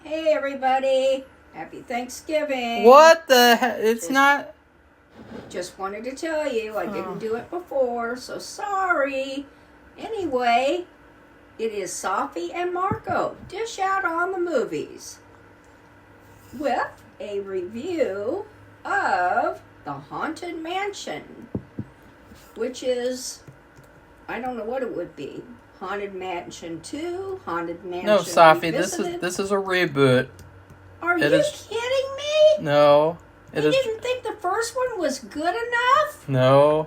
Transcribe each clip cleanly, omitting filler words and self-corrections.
Hey everybody, happy Thanksgiving. What the heck? It's not... Just wanted to tell you, I didn't do it before, so sorry. Anyway, it is Safi and Marco, dish out on the movies, with a review of The Haunted Mansion, which is, I don't know what it would be. Haunted Mansion 2, Haunted Mansion No, Safi, Revisited. this is a reboot. Are you kidding me? No. You didn't think the first one was good enough? No.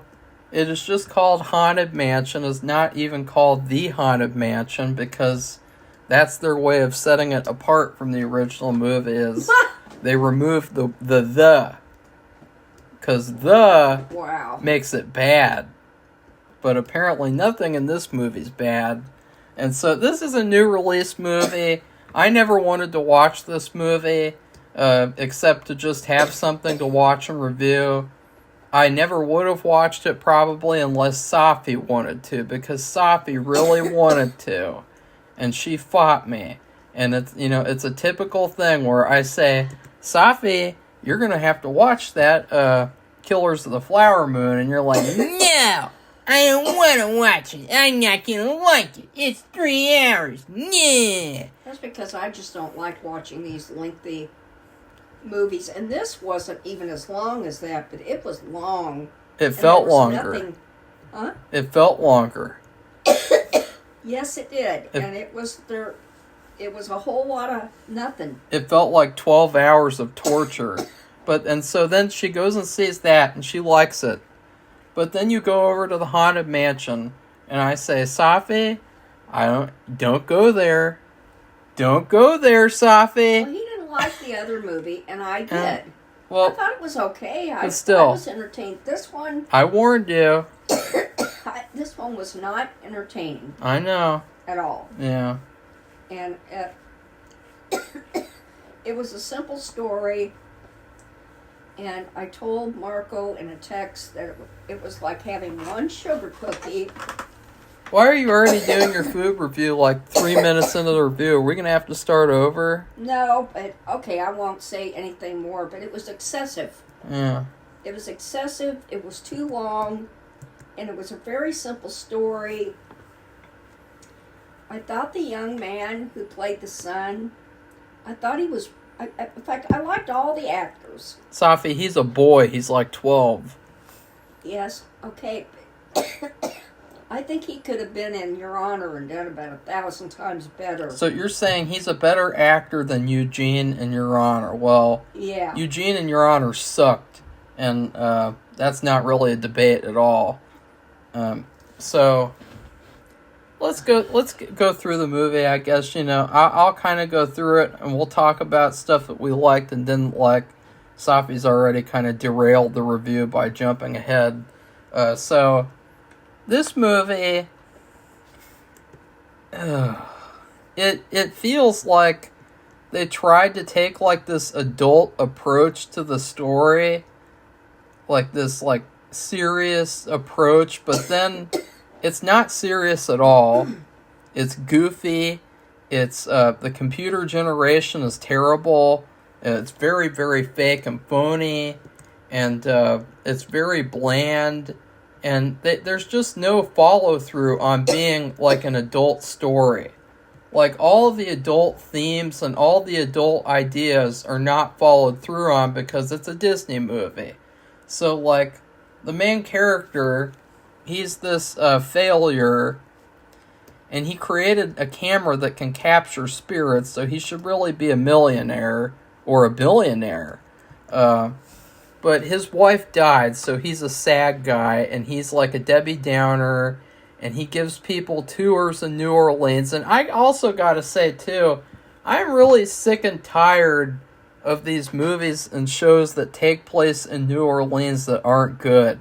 It is just called Haunted Mansion. It's not even called The Haunted Mansion because that's their way of setting it apart from the original movie is they removed the because wow. makes it bad. But apparently nothing in this movie's bad. And so this is a new release movie. I never wanted to watch this movie except to just have something to watch and review. I never would have watched it probably unless Safi wanted to, because Safi really wanted to. And she fought me. And it's a typical thing where I say, Safi, you're going to have to watch that Killers of the Flower Moon. And you're like, no! I don't want to watch it. I'm not going to like it. It's 3 hours. Yeah. That's because I just don't like watching these lengthy movies. And this wasn't even as long as that, but it was long. It felt longer. Nothing. Huh? It felt longer. Yes, it did. And it was a whole lot of nothing. It felt like 12 hours of torture. And so then she goes and sees that, and she likes it. But then you go over to the Haunted Mansion, and I say, Safi, don't go there. Don't go there, Safi. Well, he didn't like the other movie, and I did. Well, I thought it was okay. I was entertained. This one... I warned you. This one was not entertaining. I know. At all. Yeah. And it was a simple story. And I told Marco in a text that it was like having one sugar cookie. Why are you already doing your food review like 3 minutes into the review? Are we going to have to start over? No, but okay, I won't say anything more, but it was excessive. Yeah. It was excessive, it was too long, and it was a very simple story. I thought the young man who played the son, I thought he was... in fact, I liked all the actors. Safi, he's a boy. He's like 12. Yes, okay. I think he could have been in Your Honor and done about 1,000 times better. So you're saying he's a better actor than Eugene in Your Honor. Well, yeah. Eugene in Your Honor sucked. And that's not really a debate at all. So... Let's go through the movie, I guess. I'll kind of go through it, and we'll talk about stuff that we liked and didn't like. Safi's already kind of derailed the review by jumping ahead. So, this movie, it feels like they tried to take, like, this adult approach to the story. Like, this, like, serious approach, but then... It's not serious at all. It's goofy. It's the computer generation is terrible. It's very, very fake and phony. And it's very bland. And there's just no follow-through on being like an adult story. Like all of the adult themes and all the adult ideas are not followed through on because it's a Disney movie. So like the main character... He's this failure, and he created a camera that can capture spirits, so he should really be a millionaire or a billionaire. But his wife died, so he's a sad guy, and he's like a Debbie Downer, and he gives people tours in New Orleans. And I also gotta say, too, I'm really sick and tired of these movies and shows that take place in New Orleans that aren't good.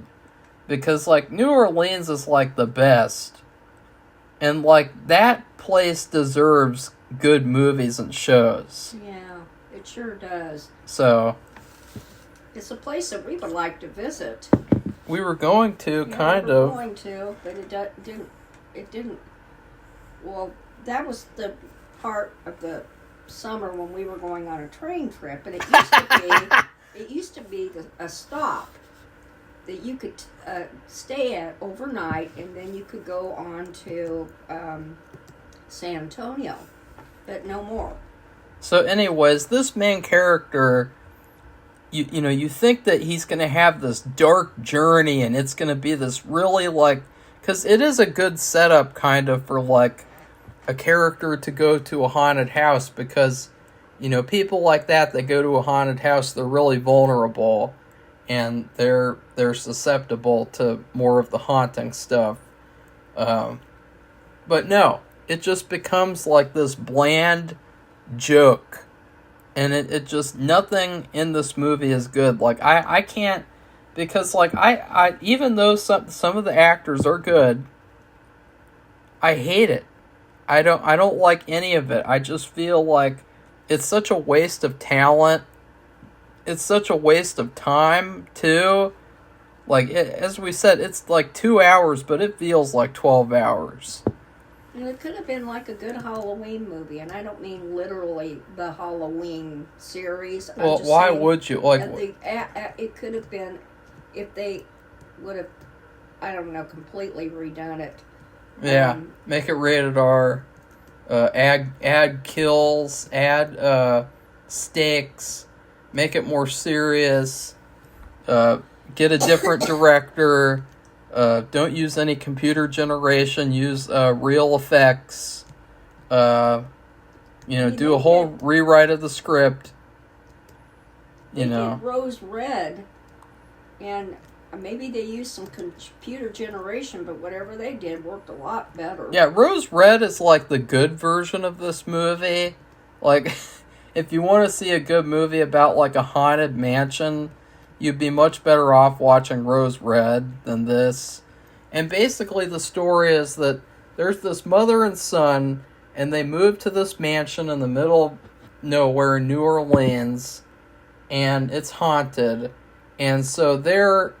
Because, like, New Orleans is, like, the best. And, like, that place deserves good movies and shows. Yeah, it sure does. So... It's a place that we would like to visit. We were going to, kind of. We were going to, but it didn't... Well, that was the part of the summer when we were going on a train trip, and it used to be a stop that you could stay at overnight, and then you could go on to San Antonio, but no more. So anyways, this main character, you know, you think that he's going to have this dark journey, and it's going to be this really, like, because it is a good setup kind of for, like, a character to go to a haunted house, because, you know, people like that go to a haunted house, they're really vulnerable, and they're susceptible to more of the haunting stuff. But no, it just becomes like this bland joke, and it just, nothing in this movie is good. Like, I can't, because, like, I even though some of the actors are good, I hate it. I don't like any of it. I just feel like it's such a waste of talent. It's such a waste of time, too. Like, as we said, it's like 2 hours, but it feels like 12 hours. And it could have been like a good Halloween movie, and I don't mean literally the Halloween series. Well, why would you? Like, it could have been, if they would have, I don't know, completely redone it. Yeah, make it rated R. Add kills, add stakes, make it more serious. Get a different director. Don't use any computer generation. Use real effects. Do a whole rewrite of the script. They did Rose Red, and maybe they used some computer generation, but whatever they did worked a lot better. Yeah, Rose Red is like the good version of this movie. Like, if you want to see a good movie about like a haunted mansion, you'd be much better off watching Rose Red than this. And basically the story is that there's this mother and son, and they move to this mansion in the middle of nowhere in New Orleans, and it's haunted. And so they're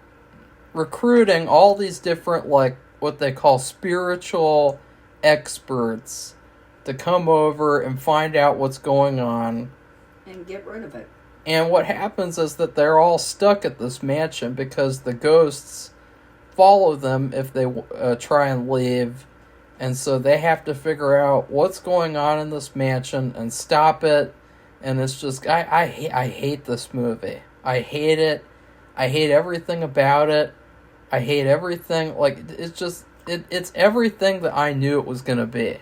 recruiting all these different, like, what they call spiritual experts to come over and find out what's going on. And get rid of it. And what happens is that they're all stuck at this mansion because the ghosts follow them if they try and leave. And so they have to figure out what's going on in this mansion and stop it. And it's just, I hate this movie. I hate it. I hate everything about it. I hate everything. Like, it's just, it's everything that I knew it was going to be.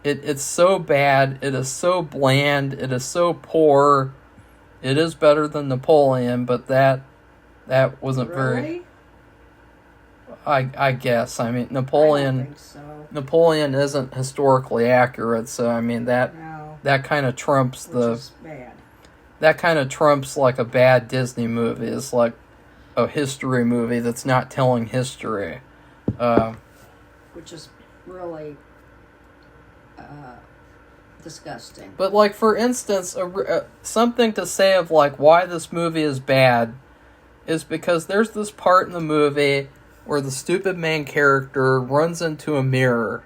It's so bad. It is so bland. It is so poor. It is better than Napoleon, but that wasn't really? very... I guess. I mean, Napoleon... I don't think so. Napoleon isn't historically accurate, so I mean, that kind of trumps Which is bad. That kind of trumps, like, a bad Disney movie. It's like a history movie that's not telling history. Which is really... disgusting. But, like, for instance, something to say of, like, why this movie is bad is because there's this part in the movie where the stupid main character runs into a mirror,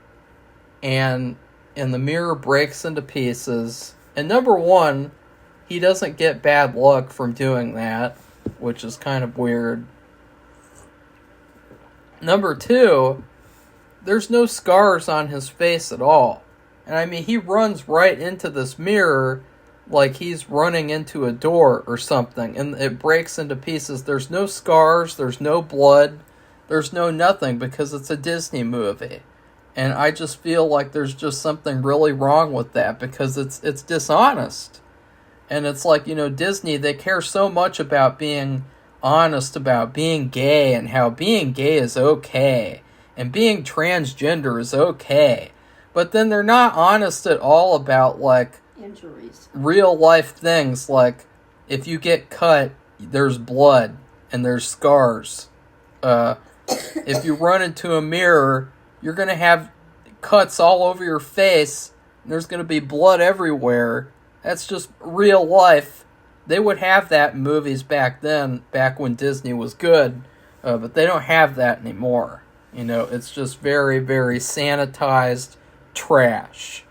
and the mirror breaks into pieces. And number one, he doesn't get bad luck from doing that, which is kind of weird. Number two, there's no scars on his face at all. And I mean, he runs right into this mirror like he's running into a door or something, and it breaks into pieces. There's no scars, there's no blood, there's no nothing, because it's a Disney movie. And I just feel like there's just something really wrong with that, because it's dishonest. And it's like, Disney, they care so much about being honest about being gay, and how being gay is okay, and being transgender is okay. But then they're not honest at all about, like, injuries. Real life things, like, if you get cut, there's blood, and there's scars. If you run into a mirror, you're going to have cuts all over your face, and there's going to be blood everywhere. That's just real life. They would have that in movies back then, back when Disney was good, but they don't have that anymore. It's just very, very sanitized trash.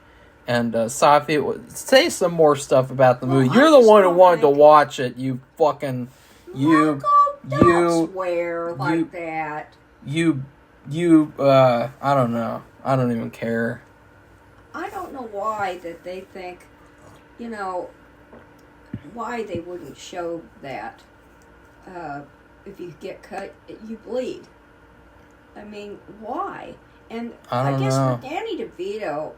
And Safi, say some more stuff about the movie. Well, You're the one who wanted to watch it. You fucking Marco, don't swear like that. I don't know. I don't even care. I don't know why that they think, why they wouldn't show that. If you get cut, you bleed. I mean, why? And I guess for Danny DeVito,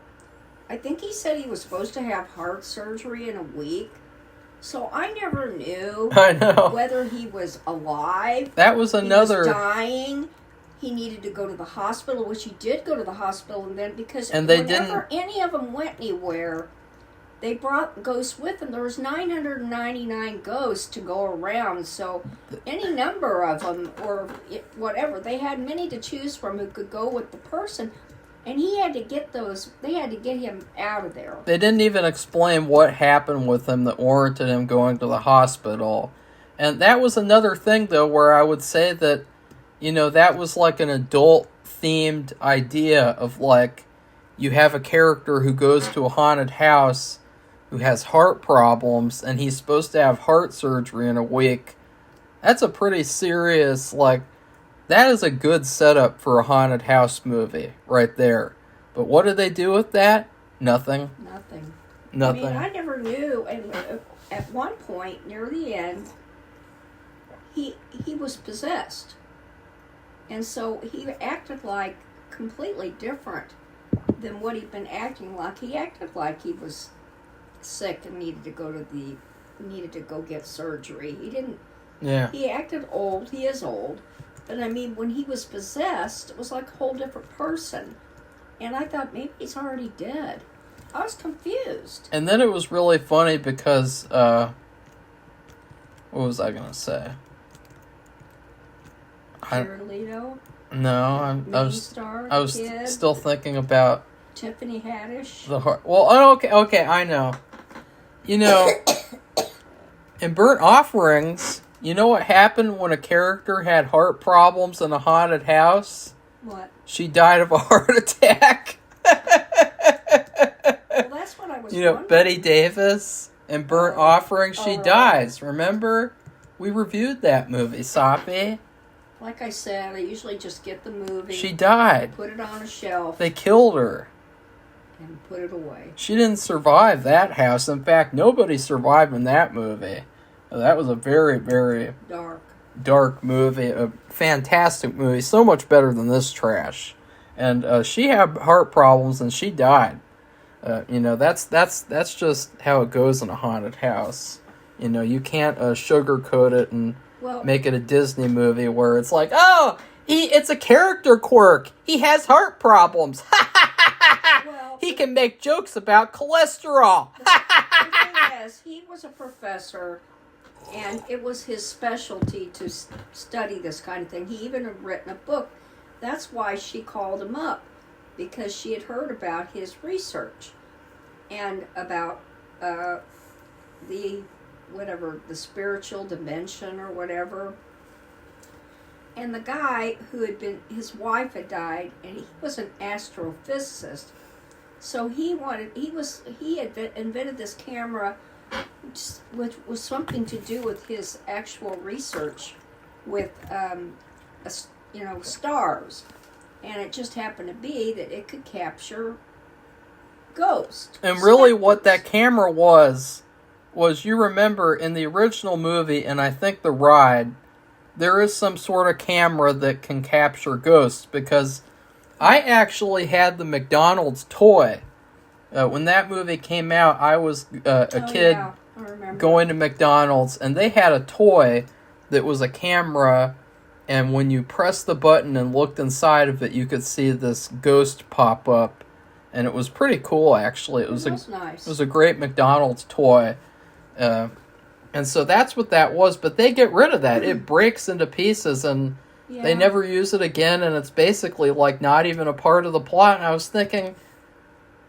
I think he said he was supposed to have heart surgery in a week. So I never knew whether he was alive. That was another... He was dying. He needed to go to the hospital, which he did go to the hospital, and then because whenever any of them went anywhere, they brought ghosts with them. There was 999 ghosts to go around, so any number of them or whatever, they had many to choose from who could go with the person, and he had to get those. They had to get him out of there. They didn't even explain what happened with him that warranted him going to the hospital, and that was another thing though, where I would say that, that was like an adult-themed idea of like, you have a character who goes to a haunted house who has heart problems, and he's supposed to have heart surgery in a week. That's a pretty serious, that is a good setup for a haunted house movie right there. But what did they do with that? Nothing. I mean, I never knew. And at one point, near the end, he was possessed. And so he acted like completely different than what he'd been acting like. He acted like he was sick and needed to go get surgery. He didn't. Yeah. He acted old. He is old. But I mean, when he was possessed, it was like a whole different person. And I thought maybe he's already dead. I was confused. And then it was really funny because, what was I gonna say? Leto? No, I was still thinking about Tiffany Haddish. Okay, I know. In Burnt Offerings, you know what happened when a character had heart problems in a haunted house? What? She died of a heart attack. Well, that's what I was wondering. Betty Davis in Burnt Offerings, she dies. Remember? We reviewed that movie, Safi. Like I said, I usually just get the movie. She died. Put it on a shelf. They killed her. And put it away. She didn't survive that house. In fact, nobody survived in that movie. That was a very, very dark movie. A fantastic movie. So much better than this trash. And she had heart problems and she died. That's just how it goes in a haunted house. You can't sugarcoat it and make it a Disney movie where it's like, it's a character quirk. He has heart problems. He can make jokes about cholesterol. The thing is, he was a professor, and it was his specialty to study this kind of thing. He even had written a book. That's why she called him up, because she had heard about his research and about the spiritual dimension or whatever. And the guy his wife had died, and he was an astrophysicist. So he had invented this camera, which was something to do with his actual research with, stars. And it just happened to be that it could capture ghosts. And really what that camera was you remember in the original movie, and I think The Ride, there is some sort of camera that can capture ghosts, because I actually had the McDonald's toy. When that movie came out, I was a kid going to McDonald's, and they had a toy that was a camera, and when you pressed the button and looked inside of it, you could see this ghost pop up, and it was pretty cool, actually. It was nice. It was a great McDonald's toy. And so that's what that was, but they get rid of that. It breaks into pieces, and they never use it again, and it's basically not even a part of the plot. And I was thinking,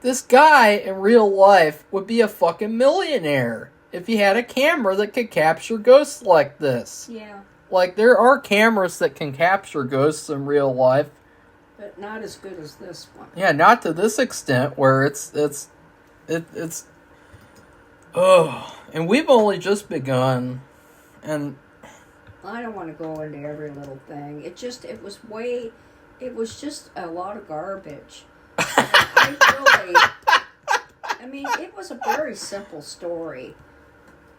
this guy in real life would be a fucking millionaire if he had a camera that could capture ghosts like this. Yeah. There are cameras that can capture ghosts in real life. But not as good as this one. Yeah, not to this extent where it's it's and we've only just begun, and I don't want to go into every little thing. It was just a lot of garbage. I mean, it was a very simple story.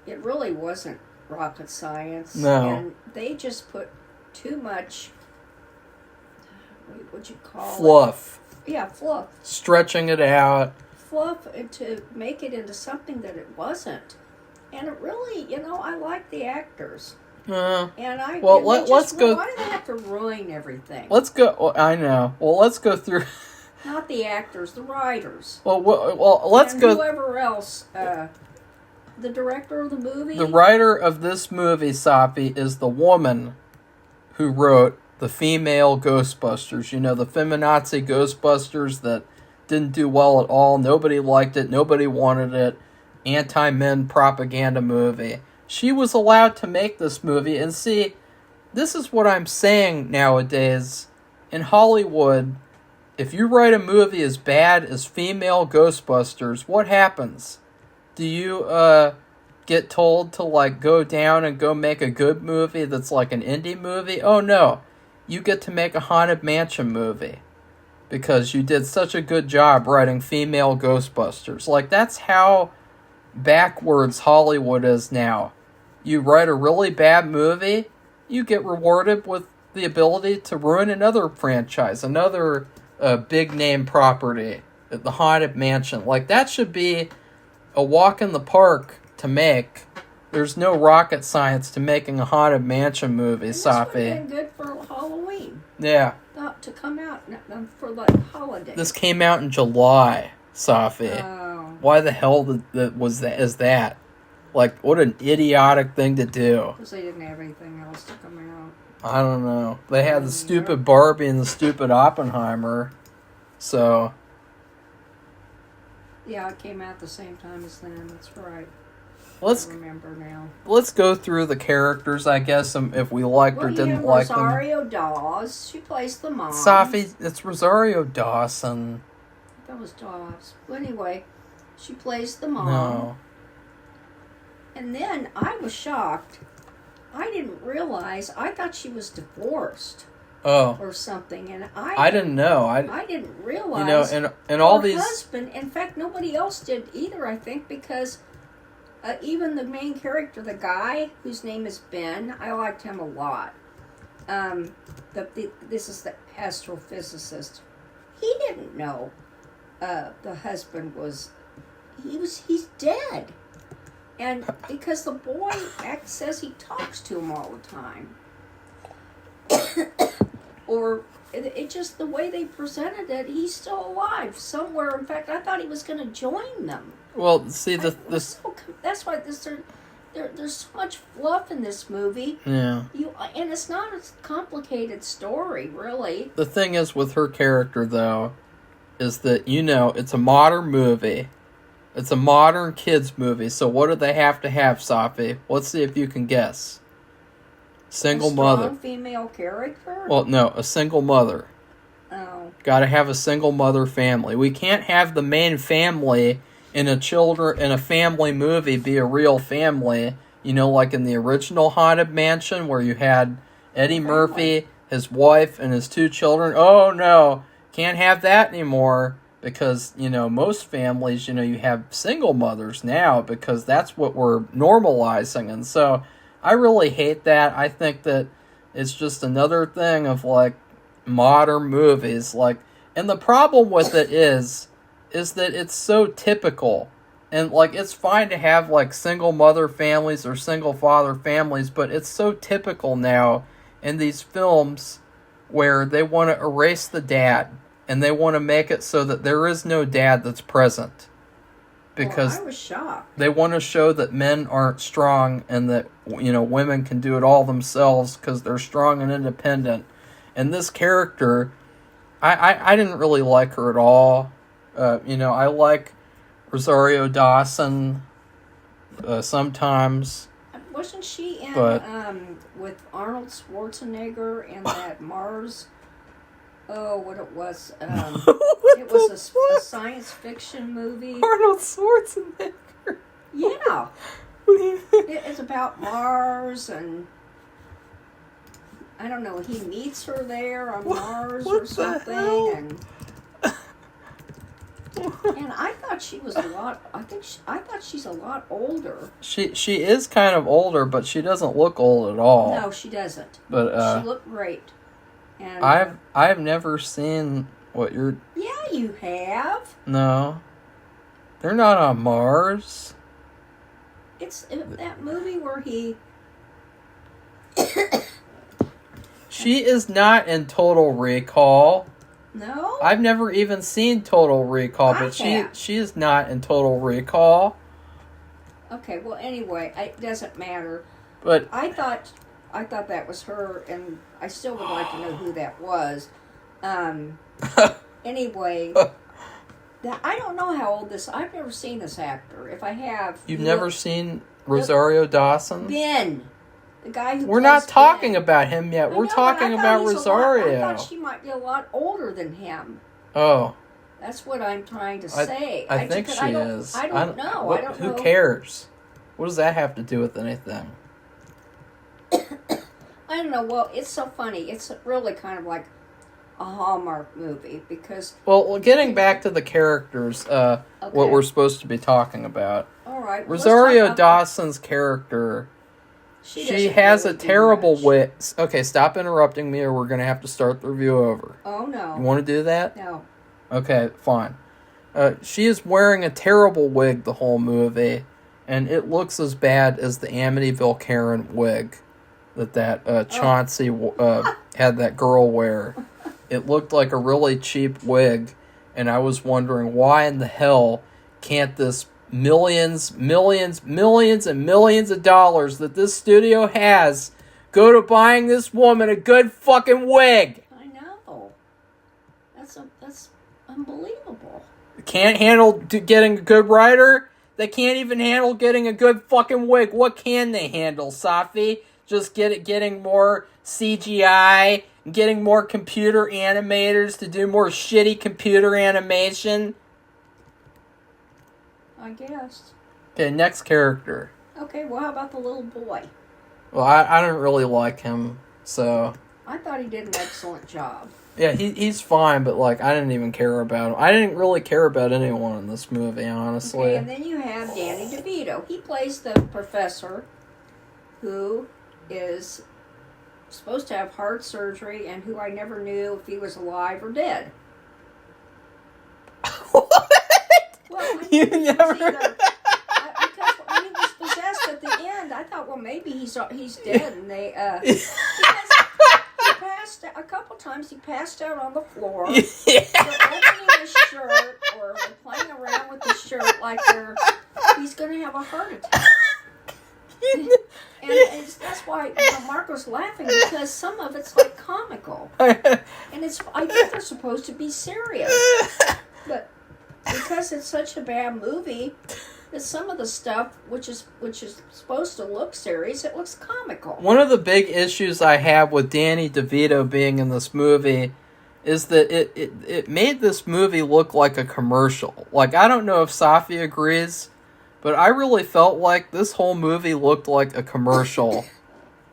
It really wasn't rocket science. No. And they just put too much, what'd you call fluff. it? Yeah, fluff. Stretching it out. Fluff to make it into something that it wasn't. And it really, I like the actors. And let's go. Why do they have to ruin everything? Let's go. Well, I know. Well, let's go through. Not the actors, the writers. Well, let's go. Whoever else, the director of the movie. The writer of this movie, Safi, is the woman who wrote the female Ghostbusters. You know, the feminazi Ghostbusters that didn't do well at all. Nobody liked it. Nobody wanted it. Anti-men propaganda movie. She was allowed to make this movie. And see, this is what I'm saying nowadays. In Hollywood, if you write a movie as bad as female Ghostbusters, what happens? Do you get told to go down and go make a good movie that's like an indie movie? Oh no. You get to make a Haunted Mansion movie because you did such a good job writing female Ghostbusters. That's how backwards Hollywood is now. You write a really bad movie, you get rewarded with the ability to ruin another franchise, another big name property, the Haunted Mansion. That should be a walk in the park to make. There's no rocket science to making a Haunted Mansion movie, and Safi. This would have been good for Halloween. Yeah. To come out for holiday. This came out in July, Safi. Oh. Why the hell is that? What an idiotic thing to do. Because they didn't have anything else to come out. I don't know. They had the stupid Barbie and the stupid Oppenheimer. So. Yeah, it came out the same time as them. That's right. I remember now. Let's go through the characters, I guess, if we liked or didn't like them. Rosario Dawes. She plays the mom. Safi, it's Rosario Dawson. That was Dawes. Well, anyway, she plays the mom. No. And then I was shocked. I didn't realize. I thought she was divorced. Oh. Or something, and I didn't know. I didn't realize. and all her these husband. In fact, nobody else did either. I think because even the main character, the guy whose name is Ben, I liked him a lot. This is the astrophysicist. He didn't know the husband was. He's dead. And because the boy says he talks to him all the time. Or it just the way they presented it, he's still alive somewhere. In fact, I thought he was going to join them. Well, see, that's why there's so much fluff in this movie. Yeah. And it's not a complicated story, really. The thing is with her character, though, is that, it's a modern movie. It's a modern kids movie, so what do they have to have, Safi? Let's see if you can guess. Single mother. A female character? Well, no, a single mother. Oh. Gotta have a single mother family. We can't have the main family in a family movie be a real family. Like in the original Haunted Mansion where you had Eddie Murphy, his wife, and his 2 children. Oh, no. Can't have that anymore. Because, most families, you have single mothers now because that's what we're normalizing. And so I really hate that. I think that it's just another thing of, modern movies. And the problem with it is that it's so typical. And, it's fine to have, single mother families or single father families, but it's so typical now in these films where they want to erase the dad. And they want to make it so that there is no dad that's present. Because I was shocked. They want to show that men aren't strong and that, women can do it all themselves because they're strong and independent. And this character, I didn't really like her at all. I like Rosario Dawson sometimes. Wasn't she in but, with Arnold Schwarzenegger in that Mars what it was. What It was the a fuck? science fiction movie. Arnold Schwarzenegger. Yeah. What do you think? It's about Mars, and I don't know, he meets her there on Mars what or the something, hell? and I thought she was a lot. I thought she's a lot older. She is kind of older, but she doesn't look old at all. No, she doesn't. But she looked great. And I've never seen what you're. yeah, you have. No, they're not on Mars. It's that movie where he. She is not in Total Recall. No. I've never even seen Total Recall, but she is not in Total Recall. Okay, well, anyway, it doesn't matter. But I thought that was her, and I still would like to know who that was. Anyway, I don't know how old this. I've never seen this actor. If I have, you've never seen Rosario Dawson? Ben, the guy who. We're not talking Ben. about him yet. We're talking about Rosario. I thought she might be a lot older than him. Oh. That's what I'm trying to say. I think she is. I don't know. I don't know. Who cares? What does that have to do with anything? I don't know. Well, it's so funny. It's really kind of like a Hallmark movie because... Well, getting back to the characters, okay. what we're supposed to be talking about. All right. Well, Rosario Dawson's character, she has a terrible wig. Okay, stop interrupting me or we're going to have to start the review over. Oh, no. You want to do that? No. Okay, fine. She is wearing a terrible wig the whole movie, and it looks as bad as the Amityville Karen wig that Chauncey had that girl wear. It looked like a really cheap wig, and I was wondering why in the hell can't this millions and millions of dollars that this studio has go to buying this woman a good fucking wig? I know. That's unbelievable. Can't handle getting a good writer? They can't even handle getting a good fucking wig. What can they handle, Safi? Just getting more CGI, getting more computer animators to do more shitty computer animation? I guess. Okay, next character. Okay, well, how about the little boy? Well, I don't really like him, so... I thought he did an excellent job. Yeah, he's fine, but, like, I didn't even care about him. I didn't really care about anyone in this movie, honestly. Okay, and then you have Danny DeVito. He plays the professor who is supposed to have heart surgery and who I never knew if he was alive or dead. What? Well, You never... because when he was possessed at the end, I thought, well, maybe he's dead, and they because he passed a couple times. He passed out on the floor. Yeah. They're opening his shirt, or they're playing around with the shirt like he's going to have a heart attack. And that's why Marco's laughing, because some of it's like comical, and I think they're supposed to be serious, but because it's such a bad movie, that some of the stuff which is supposed to look serious, it looks comical. One of the big issues I have with Danny DeVito being in this movie is that it made this movie look like a commercial. Like, I don't know if Safi agrees, but I really felt like this whole movie looked like a commercial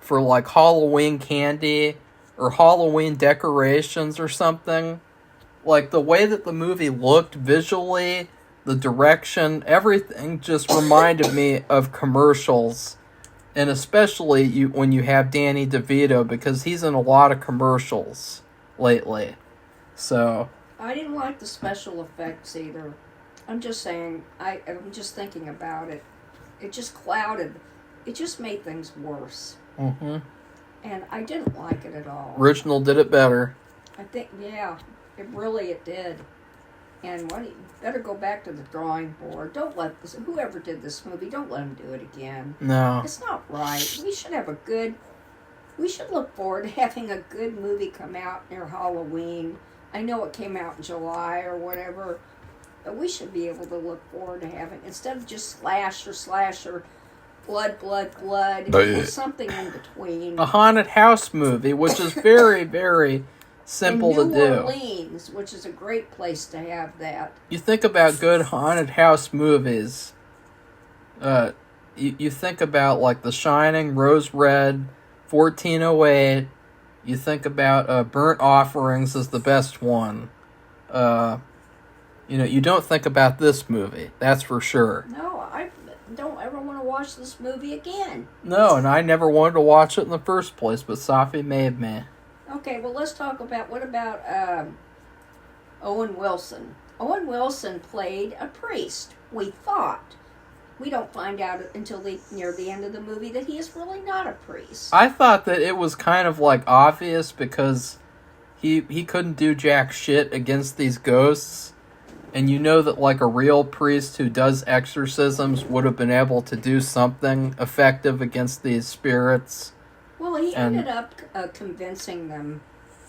for, like, Halloween candy or Halloween decorations or something. Like, the way that the movie looked visually, the direction, everything just reminded me of commercials. And especially when you have Danny DeVito, because he's in a lot of commercials lately. So I didn't like the special effects either. I'm just saying, I'm just thinking about it. It just clouded. It just made things worse. Mm-hmm. And I didn't like it at all. Original did it better. I think, yeah, it did. And you better go back to the drawing board. Don't let whoever did this movie, don't let him do it again. No. It's not right. We should look forward to having a good movie come out near Halloween. I know it came out in July or whatever, but we should be able to look forward to having, instead of just slasher, blood, or something in between. A haunted house movie, which is very, very simple in New to do. Orleans, which is a great place to have that. You think about good haunted house movies. You think about like The Shining, Rose Red, 1408. You think about Burnt Offerings as the best one. You don't think about this movie. That's for sure. No, I don't ever want to watch this movie again. No, and I never wanted to watch it in the first place, but Safi made me. Okay, well, let's talk about, what about Owen Wilson? Owen Wilson played a priest, we thought. We don't find out until near the end of the movie that he is really not a priest. I thought that it was kind of like obvious because he couldn't do jack shit against these ghosts. And you know that like a real priest who does exorcisms would have been able to do something effective against these spirits. Well, he ended up convincing them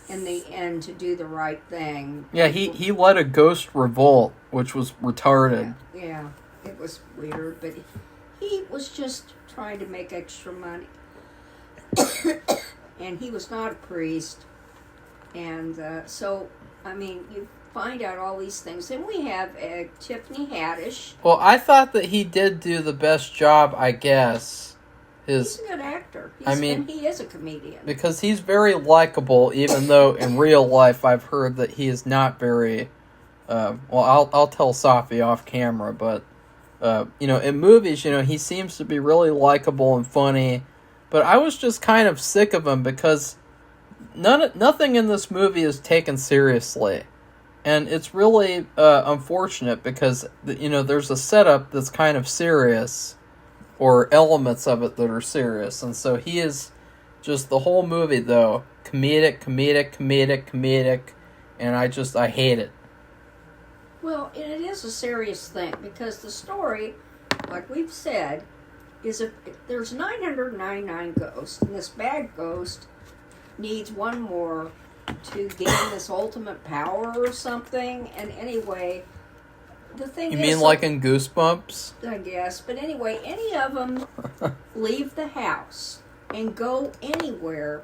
in the end to do the right thing. Yeah, he led a ghost revolt, which was retarded. Yeah, it was weird, but he was just trying to make extra money. And he was not a priest. And so, I mean, you find out all these things. And we have Tiffany Haddish. Well, I thought that he did do the best job, I guess. He's a good actor. And he is a comedian. Because he's very likable, even though in real life I've heard that he is not very... I'll tell Safi off camera, but... in movies, he seems to be really likable and funny. But I was just kind of sick of him because nothing in this movie is taken seriously. And it's really unfortunate because, there's a setup that's kind of serious, or elements of it that are serious. And so he is just the whole movie, though, comedic, and I hate it. Well, it is a serious thing because the story, like we've said, is there's 999 ghosts, and this bad ghost needs one more to gain this ultimate power or something. And anyway, the thing is... You mean like in Goosebumps? I guess. But anyway, any of them leave the house and go anywhere,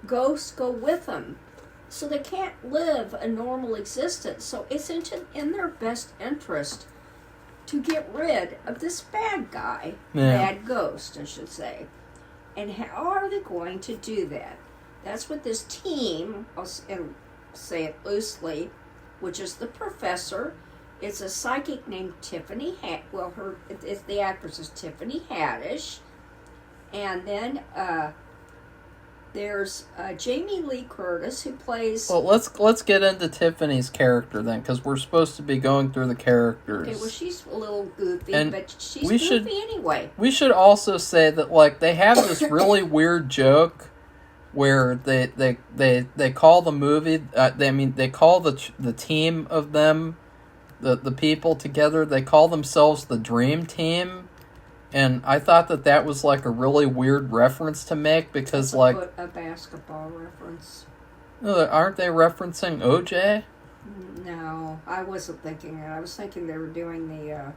ghosts go with them. So they can't live a normal existence. So it's in their best interest to get rid of this bad guy. Yeah. Bad ghost, I should say. And how are they going to do that? That's what this team, I'll say it loosely, which is the professor. It's a psychic named Tiffany the actress is Tiffany Haddish. And then there's Jamie Lee Curtis, who plays... Well, let's get into Tiffany's character then, because we're supposed to be going through the characters. Okay, well, she's a little goofy, but she's goofy anyway. We should also say that, like, they have this really weird joke where they call the movie... they call the team of them, the people together, they call themselves the Dream Team. And I thought that was, like, a really weird reference to make, because, like... A basketball reference. No, aren't they referencing OJ? No, I wasn't thinking that. I was thinking they were doing the,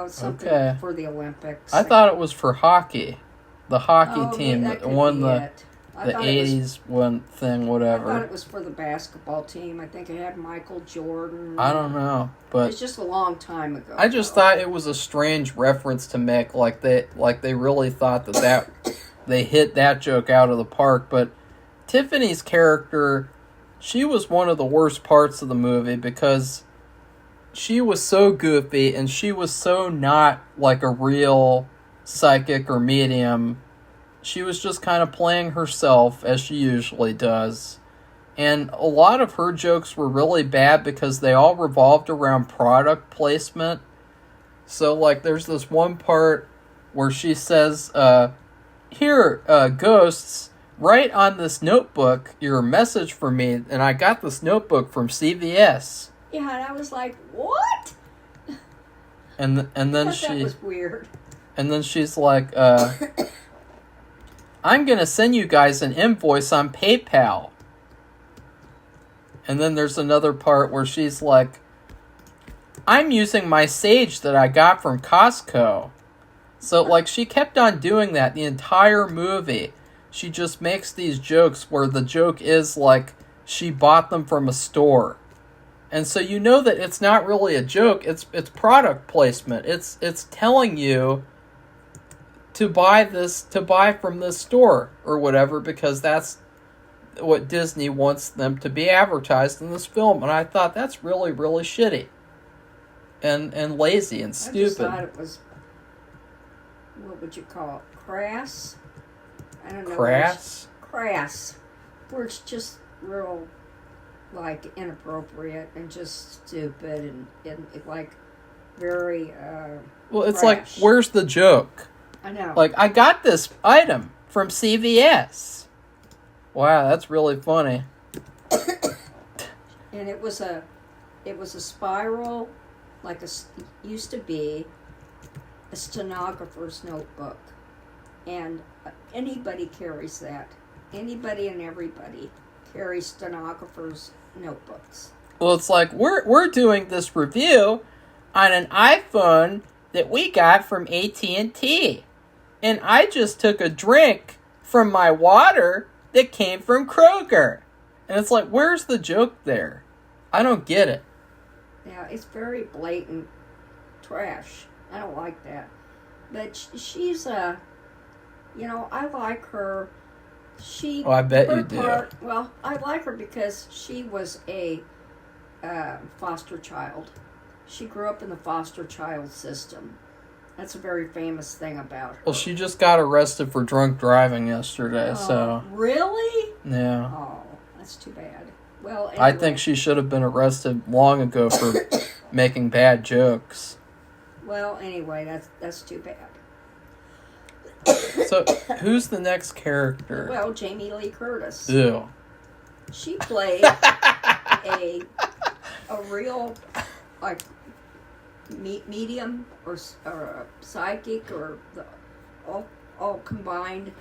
something for the Olympics. I thought it was for hockey. The hockey team that won the 80s one thing, whatever. I thought it was for the basketball team. I think it had Michael Jordan. I don't know, but it's just a long time ago. I just thought it was a strange reference to make, like they really thought that they hit that joke out of the park. But Tiffany's character, she was one of the worst parts of the movie because she was so goofy and she was so not like a real psychic or medium. She was just kind of playing herself, as she usually does. And a lot of her jokes were really bad because they all revolved around product placement. So, like, there's this one part where she says, here, ghosts, write on this notebook your message for me. And I got this notebook from CVS. Yeah, and I was like, what? And then that was weird. And then she's like, I'm going to send you guys an invoice on PayPal. And then there's another part where she's like, I'm using my sage that I got from Costco. So, like, she kept on doing that the entire movie. She just makes these jokes where the joke is, like, she bought them from a store. And so you know that it's not really a joke, it's product placement. It's telling you to buy from this store or whatever, because that's what Disney wants them to be advertised in this film. And I thought that's really, really shitty. And lazy and stupid. I just thought it was, what would you call it? Crass? I don't know. Crass? Crass. Where it's just real, like, inappropriate and just stupid and like, very, well, it's brash. like, where's the joke? I know. Like, I got this item from CVS. Wow, that's really funny. And it was a spiral, like used to be a stenographer's notebook, and anybody carries that. Anybody and everybody carries stenographer's notebooks. Well, it's like we're doing this review on an iPhone that we got from AT&T, and I just took a drink from my water that came from Kroger. And it's like, where's the joke there? I don't get it. Yeah, it's very blatant trash. I don't like that. But she's I like her. Oh, I bet you do. Well, I like her because she was a foster child. She grew up in the foster child system. That's a very famous thing about her. Well, she just got arrested for drunk driving yesterday, so... Really? Yeah. Oh, that's too bad. Well, anyway. I think she should have been arrested long ago for making bad jokes. Well, anyway, that's too bad. So, who's the next character? Well, Jamie Lee Curtis. Ew. She played a real, like, medium or a psychic or all combined,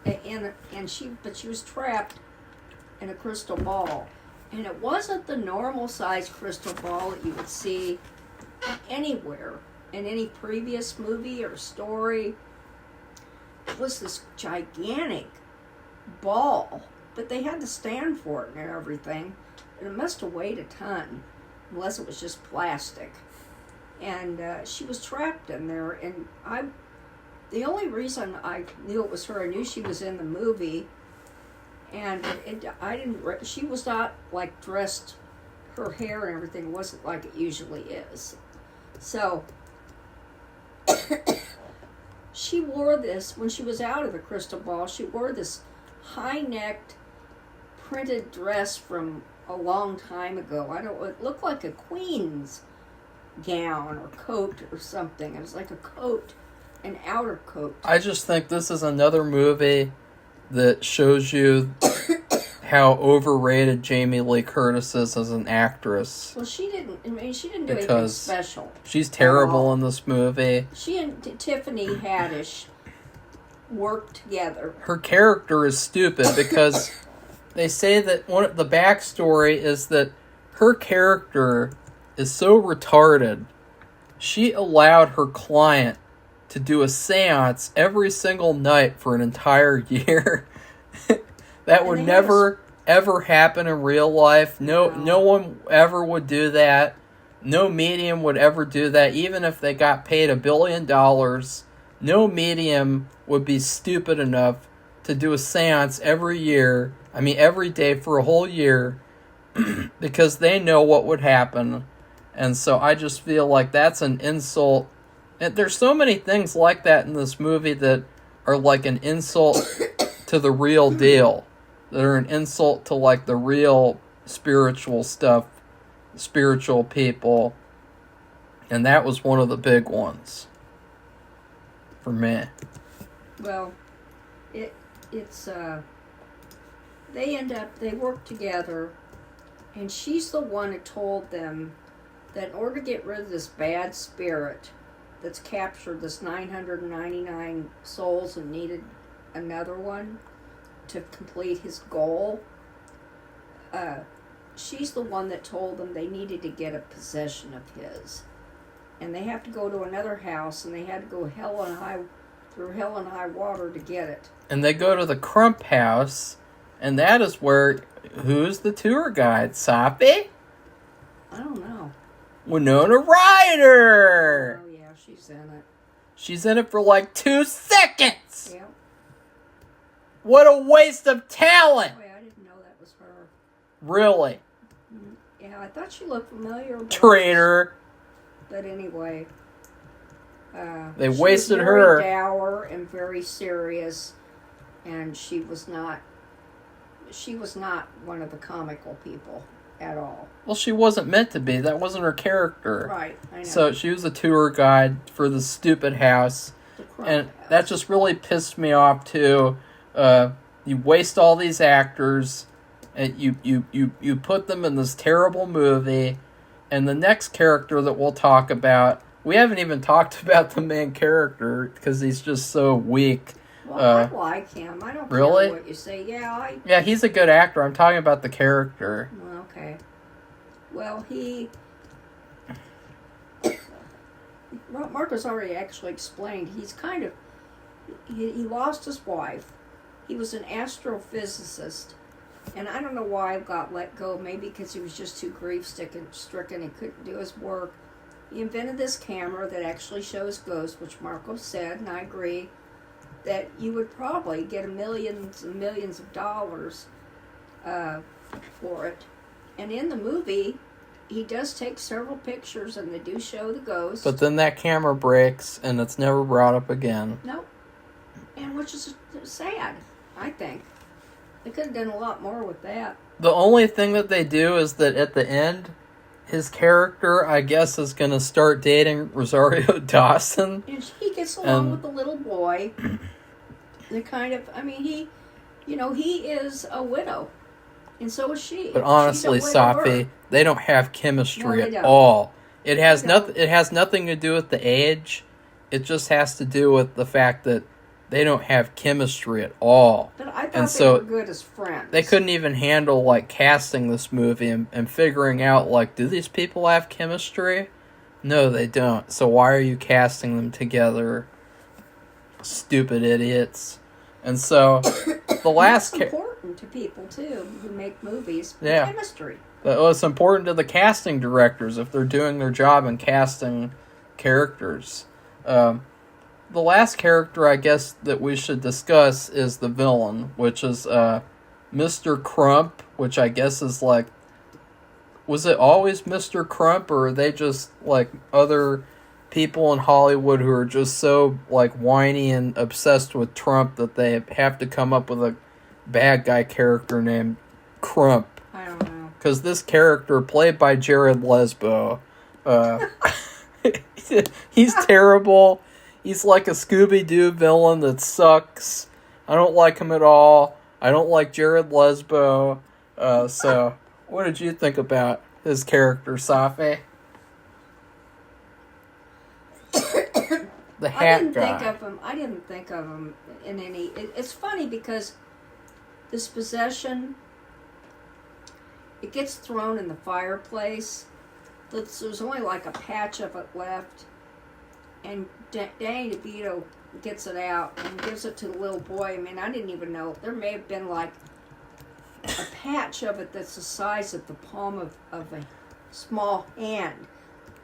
and she was trapped in a crystal ball, and it wasn't the normal size crystal ball that you would see anywhere in any previous movie or story. It was this gigantic ball, but they had to stand for it and everything, and it must have weighed a ton, unless it was just plastic. And she was trapped in there, and the only reason I knew it was her, I knew she was in the movie, and she was not, like, dressed, her hair and everything wasn't like it usually is. So, she wore this, when she was out of the crystal ball, she wore this high-necked printed dress from a long time ago. It looked like a queen's gown or coat or something. It was like a coat, an outer coat. I just think this is another movie that shows you how overrated Jamie Lee Curtis is as an actress. Well, she didn't do anything special. She's terrible in this movie. She and Tiffany Haddish worked together. Her character is stupid because they say that the backstory is that her character is so retarded, she allowed her client to do a seance every single night for an entire year. That would never, ever happen in real life. No one ever would do that. No medium would ever do that, even if they got paid $1 billion. No medium would be stupid enough to do a seance every day for a whole year, because they know what would happen. And so I just feel like that's an insult. And there's so many things like that in this movie that are like an insult to the real deal. That are an insult to, like, the real spiritual stuff, spiritual people. And that was one of the big ones for me. Well, it's they work together, and she's the one who told them that in order to get rid of this bad spirit that's captured this 999 souls and needed another one to complete his goal, she's the one that told them they needed to get a possession of his. And they have to go to another house, and they had to go through hell and high water to get it. And they go to the Crump house, And that is where, who's the tour guide? Safi? I don't know. Winona Ryder! Oh, yeah, she's in it. She's in it for like 2 seconds! Yeah. What a waste of talent! Oh, yeah, I didn't know that was her. Really? Yeah, I thought she looked familiar. Traitor. But anyway. They she wasted was her. very dour and very serious. And she was not one of the comical people at all. Well, she wasn't meant to be. That wasn't her character. Right, I know. So she was a tour guide for the stupid house. And that just really pissed me off, too. You waste all these actors, and you put them in this terrible movie, and the next character that we'll talk about, we haven't even talked about the main character, because he's just so weak. Well, I like him. I don't really? care what you say. Yeah, Yeah, he's a good actor. I'm talking about the character. Well, okay. Well, Marco's already actually explained. He's kind of... He lost his wife. He was an astrophysicist. And I don't know why he got let go. Maybe because he was just too grief-stricken and couldn't do his work. He invented this camera that actually shows ghosts, which Marco said, and I agree, that you would probably get millions and millions of dollars for it. And in the movie, he does take several pictures, and they do show the ghost. But then that camera breaks, and it's never brought up again. Nope. And which is sad, I think. They could have done a lot more with that. The only thing that they do is that at the end, his character, I guess, is going to start dating Rosario Dawson. And he gets along with the little boy. The kind of, he is a widow. And so is she. But honestly, Safi, they don't have chemistry at all. It has nothing to do with the age. It just has to do with the fact that they don't have chemistry at all. But I thought they were good as friends. They couldn't even handle, casting this movie and figuring out, do these people have chemistry? No, they don't. So why are you casting them together? Stupid idiots. And so, the last... That's important to people, too, who make movies. Yeah. Chemistry. Well, it's important to the casting directors if they're doing their job in casting characters. The last character, I guess, that we should discuss is the villain, which is Mr. Crump, which I guess is was it always Mr. Crump, or are they just other people in Hollywood who are just so whiny and obsessed with Trump that they have to come up with a bad guy character named Crump? I don't know. Because this character, played by Jared Lesbo, he's terrible. He's like a Scooby-Doo villain that sucks. I don't like him at all. I don't like Jared Lesbo. So, what did you think about his character, Safi? The hat guy. I didn't think of him in any... It's funny because this possession, it gets thrown in the fireplace. There's only a patch of it left. And Danny DeVito gets it out and gives it to the little boy. I didn't even know. There may have been a patch of it that's the size of the palm of a small hand.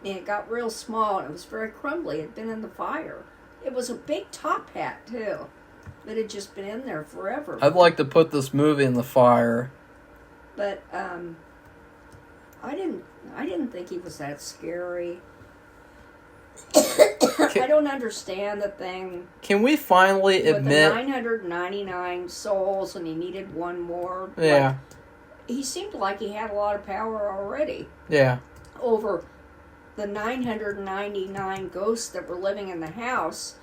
And it got real small, and it was very crumbly. It had been in the fire. It was a big top hat, too, that had just been in there forever. I'd like to put this movie in the fire. But I didn't think he was that scary. I don't understand the thing. Can we finally with admit... the 999 souls, and he needed one more. Yeah. He seemed like he had a lot of power already. Yeah. Over the 999 ghosts that were living in the house.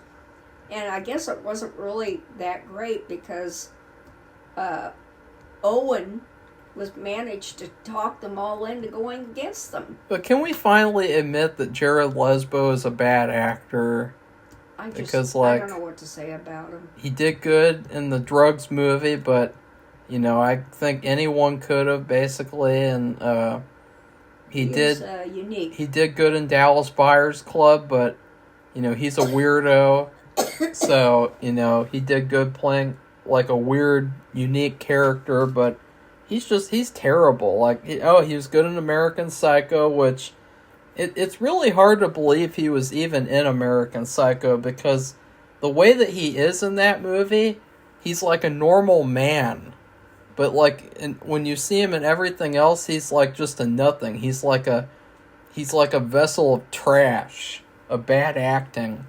And I guess it wasn't really that great because Owen managed to talk them all into going against them. But can we finally admit that Jared Lesbo is a bad actor? I don't know what to say about him. He did good in the Drugs movie, but I think anyone could have basically, and he did unique. He did good in Dallas Buyers Club, but he's a weirdo. So he did good playing like a weird, unique character, but he's terrible. Like, he was good in American Psycho, which it's really hard to believe he was even in American Psycho, because the way that he is in that movie, he's like a normal man. But like, when you see him in everything else, he's like just a nothing. He's like a vessel of trash, a bad acting.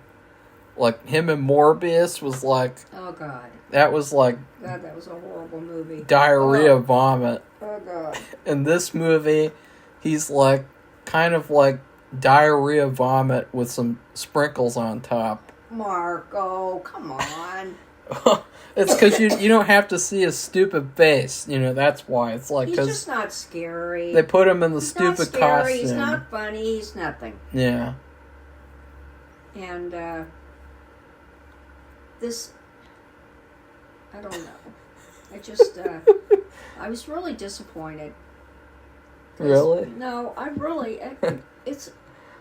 Like, him and Morbius was like, oh God, that was like, God, that was a horrible movie. Diarrhea vomit. Oh God. In this movie, he's like kind of like diarrhea vomit with some sprinkles on top. Marco, come on. It's because you don't have to see his stupid face. That's why. It's like, He's because just not scary. they put him in the He's stupid not scary, costume. He's not funny. He's nothing. Yeah. And this, I don't know. I just, I was really disappointed. Really? No, I really.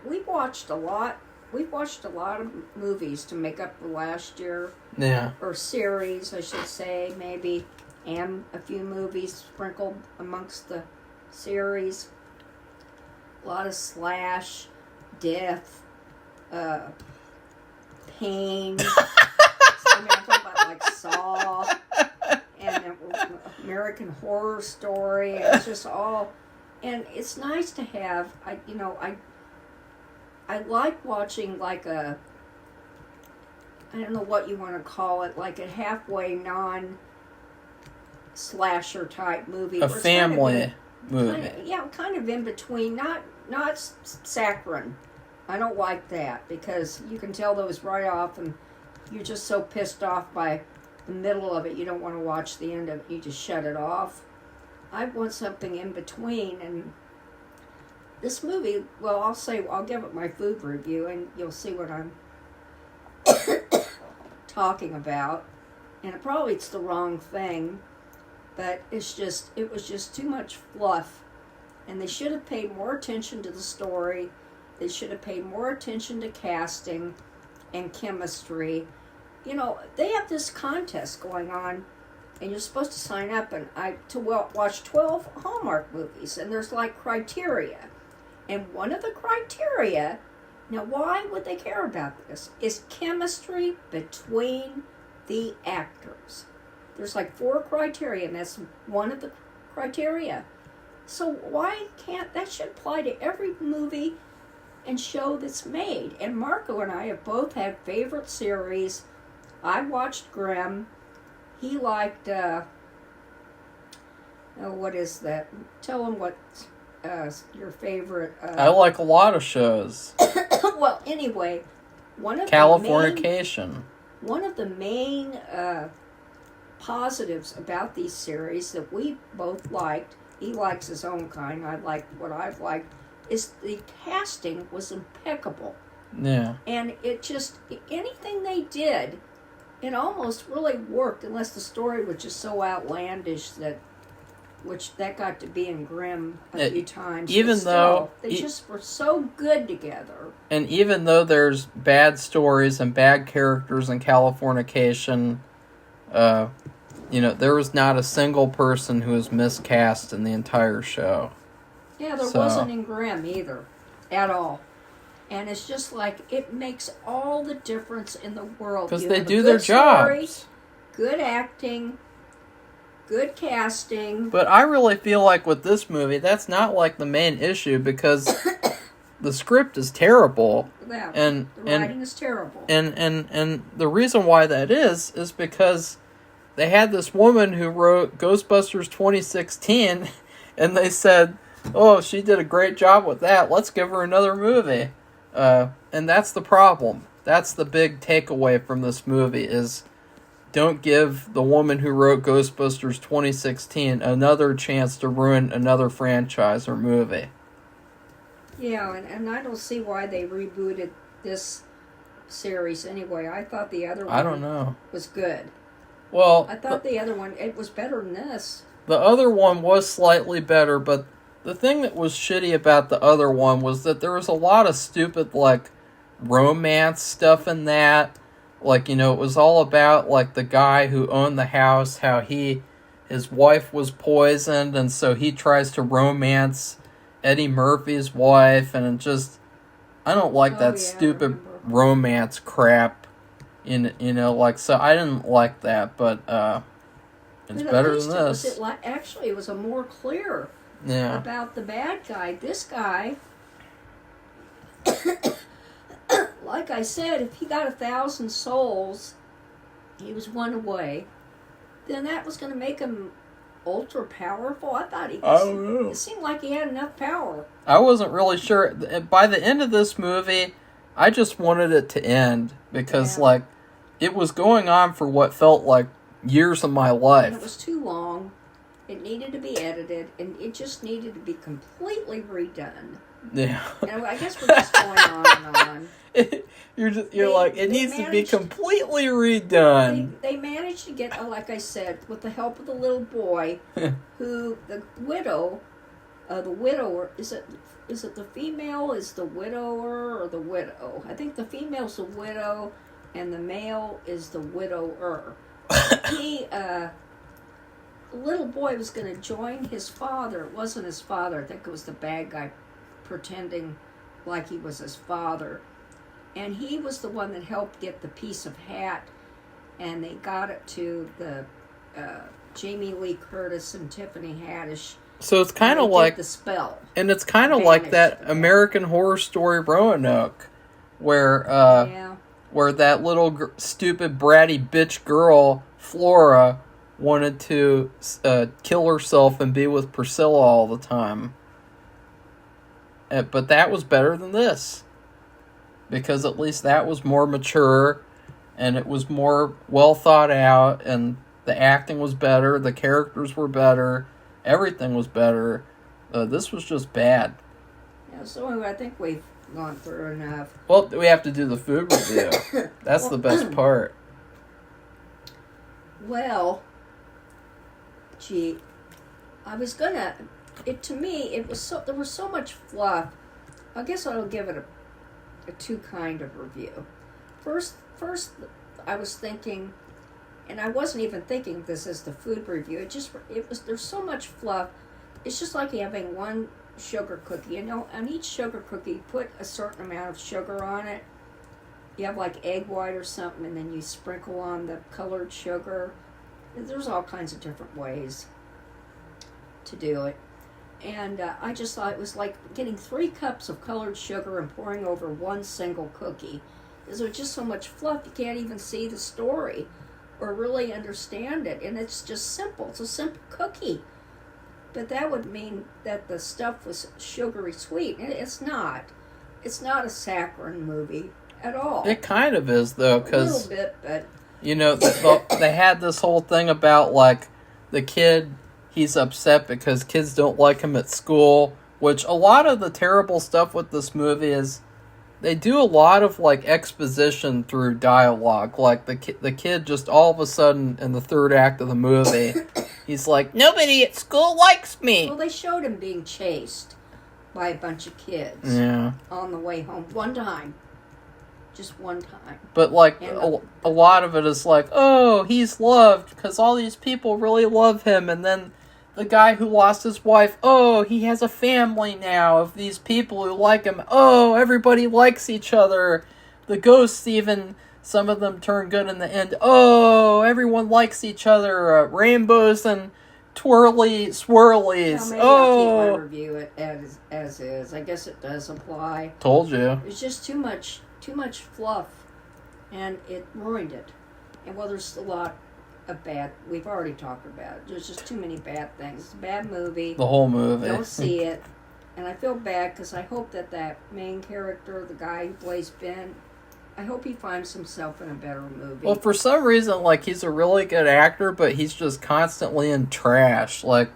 We've watched a lot. We've watched a lot of movies to make up for last year. Yeah. Or series, I should say, maybe, and a few movies sprinkled amongst the series. A lot of slash, death, pain. I'm talking about like Saw and American Horror Story. And it's just all, and it's nice to have. I like watching like I don't know what you want to call it, like a halfway non-slasher type movie. A family movie. Kind of in between. Not saccharine. I don't like that, because you can tell those right off, and you're just so pissed off by the middle of it, you don't want to watch the end of it. You just shut it off. I want something in between, and this movie, well, I'll give it my food review, and you'll see what I'm talking about. And it's the wrong thing, but it was just too much fluff. And they should have paid more attention to the story. They should have paid more attention to casting and chemistry. They have this contest going on, and you're supposed to sign up to watch 12 Hallmark movies, and there's like criteria. And one of the criteria, now why would they care about this, is chemistry between the actors. There's like 4 criteria, and that's one of the criteria. So why can't, that should apply to every movie and show that's made. And Marco and I have both had favorite series. I watched Grimm. He liked, what is that? Tell him what your favorite... I like a lot of shows. Well, anyway, one of Californication. One of the main positives about these series that we both liked, he likes his own kind, I like what I've liked, is the casting was impeccable. Yeah. And it just, anything they did, it almost really worked, unless the story was just so outlandish that got to be in Grimm a few times. Even though they just were so good together. And even though there's bad stories and bad characters in Californication, there was not a single person who was miscast in the entire show. Yeah, there wasn't in Grimm either, at all. And it's just like, it makes all the difference in the world. Because they do their jobs. Good acting, good casting. But I really feel like with this movie, that's not like the main issue, because the script is terrible. Yeah, and the writing is terrible. And the reason why that is because they had this woman who wrote Ghostbusters 2016, and they said, oh, she did a great job with that, let's give her another movie. And that's the problem. That's the big takeaway from this movie is, don't give the woman who wrote Ghostbusters 2016 another chance to ruin another franchise or movie. Yeah, and I don't see why they rebooted this series anyway. I thought the other one was good. Well, I thought the other one, it was better than this. The other one was slightly better, but the thing that was shitty about the other one was that there was a lot of stupid, like, romance stuff in that. Like, you know, it was all about, like, the guy who owned the house, how his wife was poisoned, and so he tries to romance Eddie Murphy's wife, and it just, I don't like that stupid romance crap, you know, like, so I didn't like that, but, it's better than this. Actually, it was a more clear about the bad guy. This guy, like I said, if he got 1,000 souls, he was one away, then that was going to make him ultra powerful. I thought it seemed like he had enough power. I wasn't really sure. By the end of this movie, I just wanted it to end because, like, it was going on for what felt like years of my life. And it was too long. It needed to be edited, and it just needed to be completely redone. Yeah. And I guess we're just going on and on. You're like, it needs to be completely redone. They managed to get, like I said, with the help of the little boy, who the widower, is it the female is the widower or the widow? I think the female's the widow, and the male is the widower. The little boy was going to join his father. It wasn't his father. I think it was the bad guy pretending like he was his father. And he was the one that helped get the piece of hat, and they got it to the Jamie Lee Curtis and Tiffany Haddish. So it's kind of like the spell, and it's kind of like that American Horror Story Roanoke, where that little stupid bratty bitch girl Flora wanted to kill herself and be with Priscilla all the time. But that was better than this. Because at least that was more mature, and it was more well thought out, and the acting was better, the characters were better, everything was better. This was just bad. Yeah, so anyway, I think we've gone through enough. Well, we have to do the food review. That's the best part. Well, gee, I was gonna. To me, it was so. There was so much fluff. I guess I'll give it a two kind of review. First, I was thinking, and I wasn't even thinking this as the food review. It was. There's so much fluff. It's just like having one sugar cookie. You know, on each sugar cookie, put a certain amount of sugar on it. You have like egg white or something, and then you sprinkle on the colored sugar. There's all kinds of different ways to do it. And I just thought it was like getting 3 cups of colored sugar and pouring over one single cookie. Because there's just so much fluff, you can't even see the story or really understand it. And it's just simple. It's a simple cookie. But that would mean that the stuff was sugary sweet. And it's not. It's not a saccharine movie at all. It kind of is, though, because... A little bit, but... You know, they had this whole thing about, like, the kid... He's upset because kids don't like him at school, which a lot of the terrible stuff with this movie is they do a lot of, like, exposition through dialogue. Like, the kid just all of a sudden in the third act of the movie, he's like, nobody at school likes me. Well, they showed him being chased by a bunch of kids on the way home. One time. Just one time. But, like, a lot of it is like, oh, he's loved because all these people really love him, and then... The guy who lost his wife, oh, he has a family now of these people who like him. Oh, everybody likes each other. The ghosts even, some of them turn good in the end. Oh, everyone likes each other. Rainbows and twirly swirlies. Maybe I'll keep my review it as is. I guess it does apply. Told you. It's just too much fluff, and it ruined it. And well, there's a lot of bad. We've already talked about it. There's just too many bad things. It's a bad movie. The whole movie. Don't see it. And I feel bad because I hope that main character, the guy who plays Ben, I hope he finds himself in a better movie. Well, for some reason, like, he's a really good actor, but he's just constantly in trash. Like,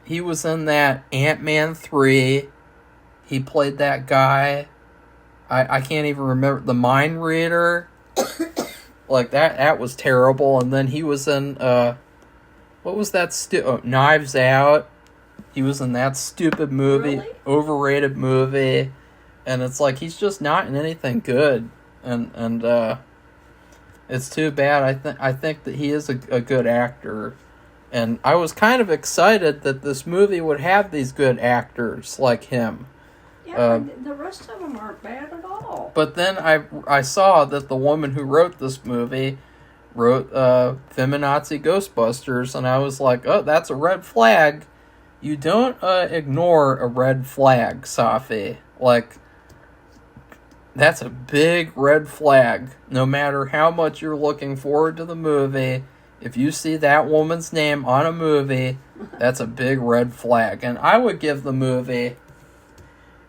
he was in that Ant-Man 3. He played that guy. I can't even remember. The Mind Reader. Like, that was terrible. And then he was in, what was that? Knives Out. He was in that stupid movie. Really? Overrated movie. And it's like, he's just not in anything good. And It's too bad. I think that he is a good actor. And I was kind of excited that this movie would have these good actors like him. Yeah, the rest of them aren't bad at all. But then I saw that the woman who wrote this movie wrote Feminazi Ghostbusters, and I was like, oh, that's a red flag. You don't ignore a red flag, Safi. Like, that's a big red flag. No matter how much you're looking forward to the movie, if you see that woman's name on a movie, that's a big red flag. And I would give the movie...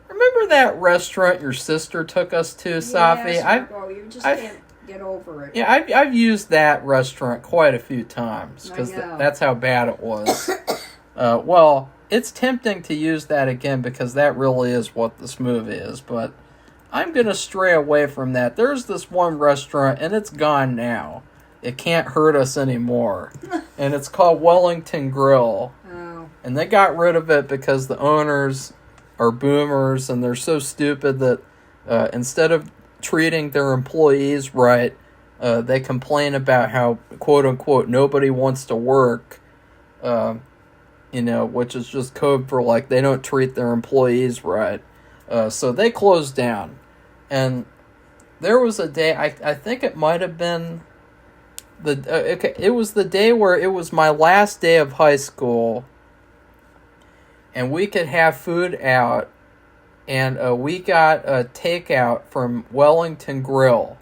Remember that restaurant your sister took us to, Safi? Yes, you just can't get over it. Yeah, I've used that restaurant quite a few times because that's how bad it was. Well, it's tempting to use that again because that really is what this movie is, but I'm going to stray away from that. There's this one restaurant, and it's gone now. It can't hurt us anymore. And it's called Wellington Grill. Oh. And they got rid of it because the owners are boomers, and they're so stupid that instead of treating their employees right, they complain about how, quote-unquote, nobody wants to work, which is just code for, like, they don't treat their employees right. So they closed down. And there was a day, I think it might have been, it was the day where it was my last day of high school, and we could have food out, and we got a takeout from Wellington Grill.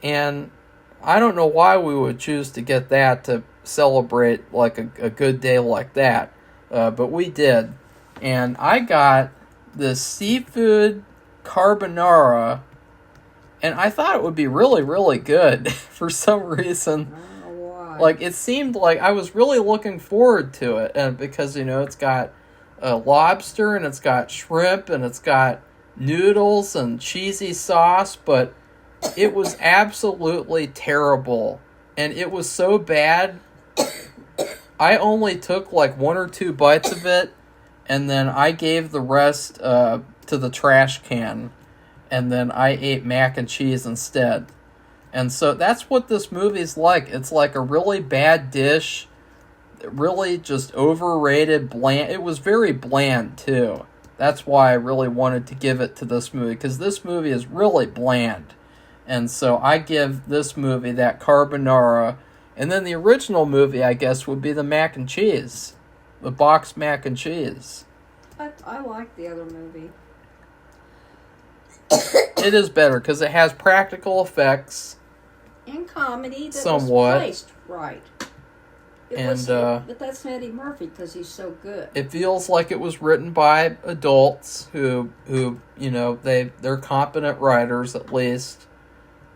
And I don't know why we would choose to get that to celebrate like a good day like that, but we did. And I got this seafood carbonara, and I thought it would be really, really good for some reason. Like, it seemed like I was really looking forward to it, and because, it's got lobster, and it's got shrimp, and it's got noodles and cheesy sauce, but it was absolutely terrible, and it was so bad, I only took like 1 or 2 bites of it, and then I gave the rest to the trash can, and then I ate mac and cheese instead. And so that's what this movie's like. It's like a really bad dish, really just overrated, bland. It was very bland, too. That's why I really wanted to give it to this movie, because this movie is really bland. And so I give this movie that carbonara, and then the original movie, I guess, would be the mac and cheese. The boxed mac and cheese. I like the other movie. It is better, because it has practical effects. And comedy that somewhat. Was placed right. But that's Eddie Murphy because he's so good. It feels like it was written by adults who they're competent writers at least.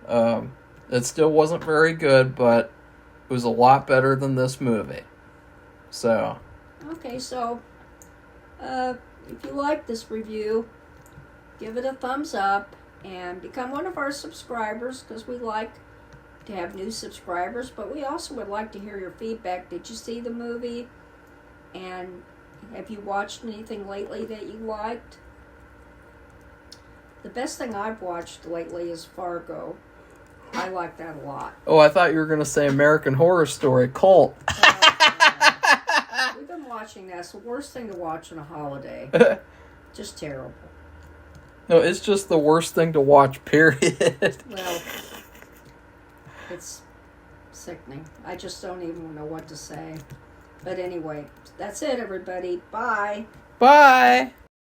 It still wasn't very good, but it was a lot better than this movie. So. Okay, so if you like this review, give it a thumbs up and become one of our subscribers because we like to have new subscribers, but we also would like to hear your feedback. Did you see the movie? And have you watched anything lately that you liked? The best thing I've watched lately is Fargo. I like that a lot. Oh, I thought you were going to say American Horror Story Cult. We've been watching that. It's the worst thing to watch on a holiday. Just terrible. No, it's just the worst thing to watch, period. Well, it's sickening. I just don't even know what to say. But anyway, that's it, everybody. Bye. Bye.